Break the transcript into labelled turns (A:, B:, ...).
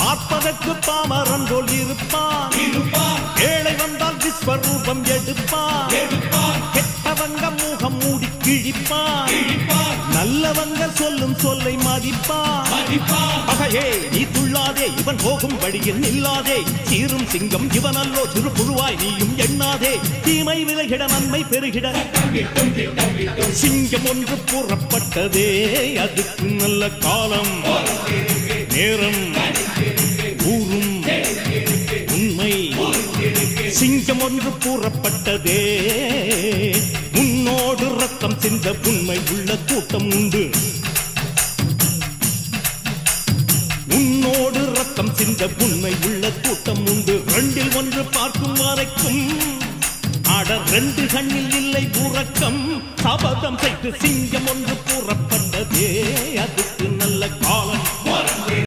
A: பார்ப்பதற்கு பாமரன் போல் இருப்பான். ஏழை வந்தால் விஸ்வரூபம் எடுப்பான். கெட்டவங்க முகம் மூடி கிழிப்பான். நல்லவங்க சொல்லும் சொல்லை மதிப்பான். பகையே நீ துள்ளாதே, இவன் போகும் வழியில் நில்லாதே. சீரும் சிங்கம் இவனல்லோ, சிறு புழுவாய் நீயும் எண்ணாதே. தீமை விலகிட நன்மை பெருகிட சிங்கம் ஒன்று கூறப்பட்டதே. அதுக்கு நல்ல காலம் நேரம் ஊரும் உண்மை. சிங்கம் ஒன்று கூறப்பட்டதே. உன்னோடு ரத்தம் சிந்த உண்மை உள்ள கூட்டம் உண்டு. உன்னோடு ரத்தம் சிந்த உண்மை உள்ள கூட்டம் உண்டு. ரெண்டில் ஒன்று பார்க்கும் வரைக்கும் ஆட ரெண்டு கண்ணில் இல்லை உறக்கம். சபதம் செய்து சிங்கம் ஒன்று கூறப்பட்டதே. அதுக்கு நல்ல காலம்